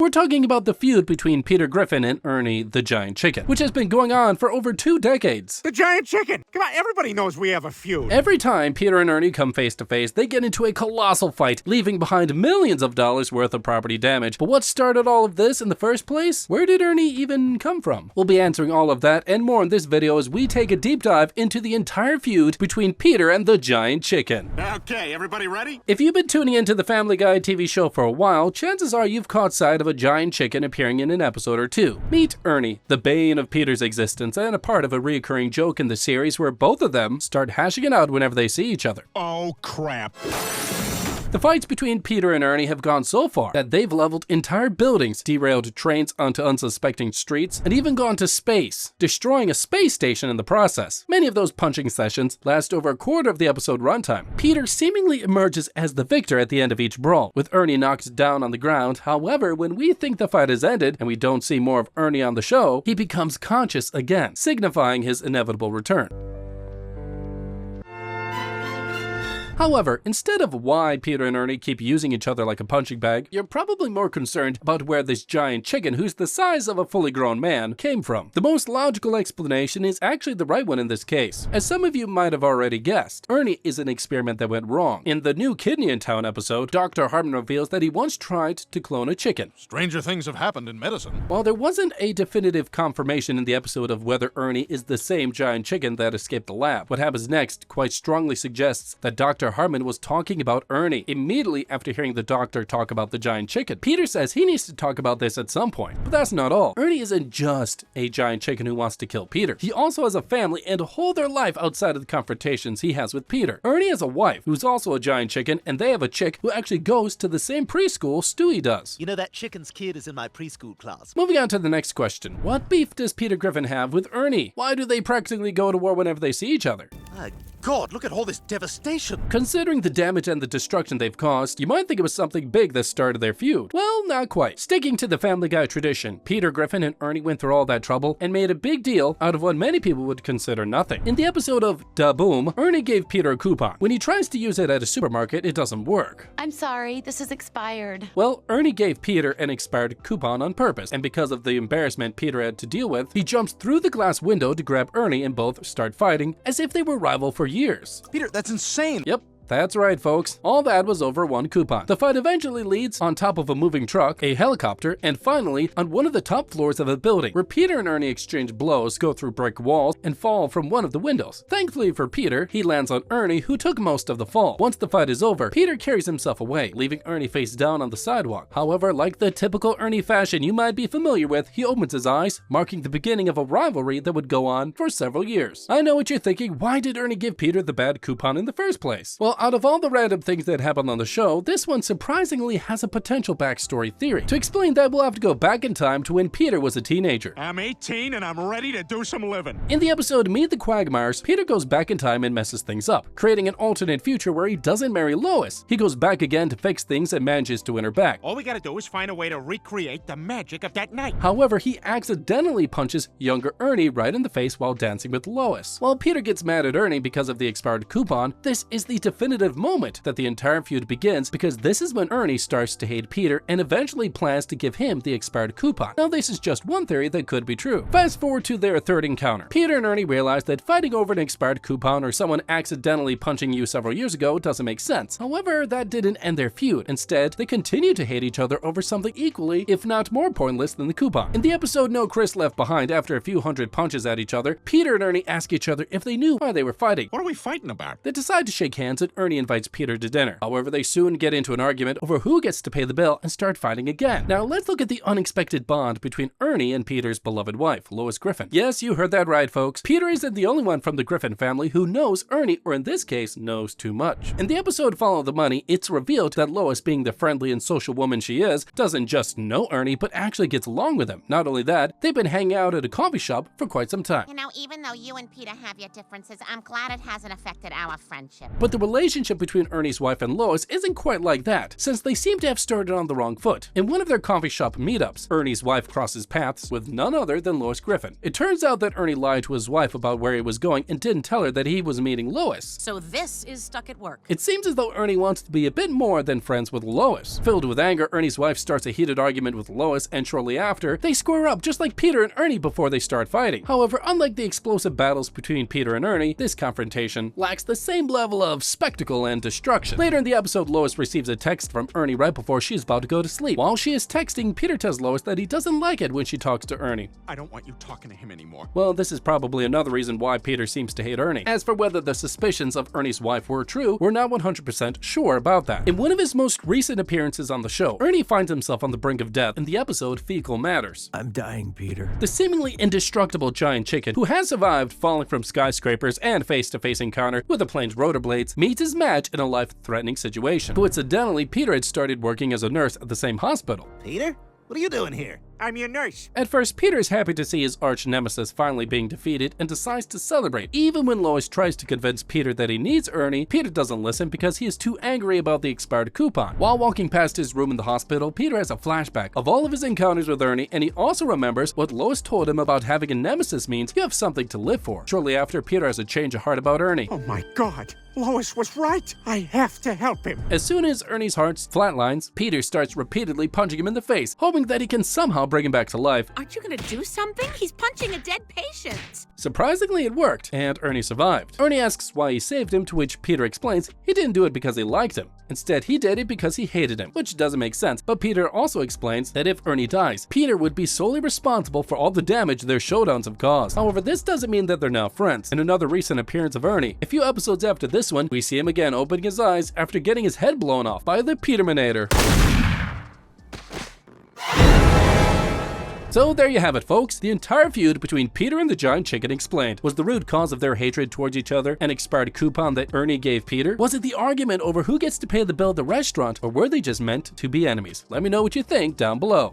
We're talking about the feud between Peter Griffin and Ernie the Giant Chicken, which has been going on for over 2 decades. The Giant Chicken! Come on, everybody knows we have a feud. Every time Peter and Ernie come face to face, they get into a colossal fight, leaving behind millions of dollars worth of property damage. But what started all of this in the first place? Where did Ernie even come from? We'll be answering all of that and more in this video as we take a deep dive into the entire feud between Peter and the Giant Chicken. Okay, everybody ready? If you've been tuning into the Family Guy TV show for a while, chances are you've caught sight of a giant chicken appearing in an episode or two. Meet Ernie, the bane of Peter's existence and a part of a recurring joke in the series where both of them start hashing it out whenever they see each other. Oh, crap. The fights between Peter and Ernie have gone so far that they've leveled entire buildings, derailed trains onto unsuspecting streets, and even gone to space, destroying a space station in the process. Many of those punching sessions last over a quarter of the episode runtime. Peter seemingly emerges as the victor at the end of each brawl, with Ernie knocked down on the ground. However, when we think the fight has ended and we don't see more of Ernie on the show, he becomes conscious again, signifying his inevitable return. However, instead of why Peter and Ernie keep using each other like a punching bag, you're probably more concerned about where this giant chicken, who's the size of a fully grown man, came from. The most logical explanation is actually the right one in this case. As some of you might have already guessed, Ernie is an experiment that went wrong. In the new Kidney in Town episode, Dr. Harmon reveals that he once tried to clone a chicken. Stranger things have happened in medicine. While there wasn't a definitive confirmation in the episode of whether Ernie is the same giant chicken that escaped the lab, what happens next quite strongly suggests that Dr. Harmon was talking about Ernie immediately after hearing the doctor talk about the giant chicken. Peter says he needs to talk about this at some point, but that's not all. Ernie isn't just a giant chicken who wants to kill Peter. He also has a family and a whole their life outside of the confrontations he has with Peter. Ernie has a wife who's also a giant chicken, and they have a chick who actually goes to the same preschool Stewie does. You know, that chicken's kid is in my preschool class. Moving on to the next question. What beef does Peter Griffin have with Ernie? Why do they practically go to war whenever they see each other? My God, look at all this devastation. Considering the damage and the destruction they've caused, you might think it was something big that started their feud. Well, not quite. Sticking to the Family Guy tradition, Peter Griffin and Ernie went through all that trouble and made a big deal out of what many people would consider nothing. In the episode of Da Boom, Ernie gave Peter a coupon. When he tries to use it at a supermarket, it doesn't work. I'm sorry, this is expired. Well, Ernie gave Peter an expired coupon on purpose, and because of the embarrassment Peter had to deal with, he jumps through the glass window to grab Ernie and both start fighting as if they were rival for years. Peter, that's insane. Yep. That's right, folks. All that was over one coupon. The fight eventually leads on top of a moving truck, a helicopter, and finally on one of the top floors of a building, where Peter and Ernie exchange blows, go through brick walls, and fall from one of the windows. Thankfully for Peter, he lands on Ernie, who took most of the fall. Once the fight is over, Peter carries himself away, leaving Ernie face down on the sidewalk. However, like the typical Ernie fashion you might be familiar with, he opens his eyes, marking the beginning of a rivalry that would go on for several years. I know what you're thinking, why did Ernie give Peter the bad coupon in the first place? Well, out of all the random things that happened on the show, this one surprisingly has a potential backstory theory. To explain that, we'll have to go back in time to when Peter was a teenager. I'm 18 and I'm ready to do some living. In the episode Meet the Quagmires, Peter goes back in time and messes things up, creating an alternate future where he doesn't marry Lois. He goes back again to fix things and manages to win her back. All we gotta do is find a way to recreate the magic of that night. However, he accidentally punches younger Ernie right in the face while dancing with Lois. While Peter gets mad at Ernie because of the expired coupon, this is the definitive moment that the entire feud begins, because this is when Ernie starts to hate Peter and eventually plans to give him the expired coupon. Now, this is just one theory that could be true. Fast forward to their third encounter. Peter and Ernie realize that fighting over an expired coupon or someone accidentally punching you several years ago doesn't make sense. However, that didn't end their feud. Instead, they continue to hate each other over something equally, if not more pointless than the coupon. In the episode No Chris Left Behind, after a few hundred punches at each other, Peter and Ernie ask each other if they knew why they were fighting. What are we fighting about? They decide to shake hands and Ernie invites Peter to dinner. However, they soon get into an argument over who gets to pay the bill and start fighting again. Now, let's look at the unexpected bond between Ernie and Peter's beloved wife, Lois Griffin. Yes, you heard that right, folks. Peter isn't the only one from the Griffin family who knows Ernie, or in this case, knows too much. In the episode Follow the Money, it's revealed that Lois, being the friendly and social woman she is, doesn't just know Ernie, but actually gets along with him. Not only that, they've been hanging out at a coffee shop for quite some time. You know, even though you and Peter have your differences, I'm glad it hasn't affected our friendship. But the relationship relationship between Ernie's wife and Lois isn't quite like that, since they seem to have started on the wrong foot. In one of their coffee shop meetups, Ernie's wife crosses paths with none other than Lois Griffin. It turns out that Ernie lied to his wife about where he was going and didn't tell her that he was meeting Lois. So this is stuck at work. It seems as though Ernie wants to be a bit more than friends with Lois. Filled with anger, Ernie's wife starts a heated argument with Lois, and shortly after, they square up just like Peter and Ernie before they start fighting. However, unlike the explosive battles between Peter and Ernie, this confrontation lacks the same level of spectacle and destruction. Later in the episode, Lois receives a text from Ernie right before she's about to go to sleep. While she is texting, Peter tells Lois that he doesn't like it when she talks to Ernie. I don't want you talking to him anymore. Well, this is probably another reason why Peter seems to hate Ernie. As for whether the suspicions of Ernie's wife were true, we're not 100% sure about that. In one of his most recent appearances on the show, Ernie finds himself on the brink of death in the episode Fecal Matters. I'm dying, Peter. The seemingly indestructible giant chicken, who has survived falling from skyscrapers and face-to-face encounter with a plane's rotor blades, meets his match in a life-threatening situation. Coincidentally, Peter had started working as a nurse at the same hospital. Peter? What are you doing here? I'm your nurse. At first, Peter is happy to see his arch nemesis finally being defeated and decides to celebrate. Even when Lois tries to convince Peter that he needs Ernie, Peter doesn't listen because he is too angry about the expired coupon. While walking past his room in the hospital, Peter has a flashback of all of his encounters with Ernie, and he also remembers what Lois told him about having a nemesis means you have something to live for. Shortly after, Peter has a change of heart about Ernie. Oh my God. Lois was right. I have to help him. As soon as Ernie's heart flatlines, Peter starts repeatedly punching him in the face, hoping that he can somehow bring him back to life. Aren't you gonna do something? He's punching a dead patient. Surprisingly, it worked, and Ernie survived. Ernie asks why he saved him, to which Peter explains he didn't do it because he liked him. Instead, he did it because he hated him, which doesn't make sense, but Peter also explains that if Ernie dies, Peter would be solely responsible for all the damage their showdowns have caused. However, this doesn't mean that they're now friends. In another recent appearance of Ernie, a few episodes after this one, we see him again opening his eyes after getting his head blown off by the Peterminator. So there you have it, folks. The entire feud between Peter and the giant chicken explained. Was the root cause of their hatred towards each other an expired coupon that Ernie gave Peter? Was it the argument over who gets to pay the bill at the restaurant, or were they just meant to be enemies? Let me know what you think down below.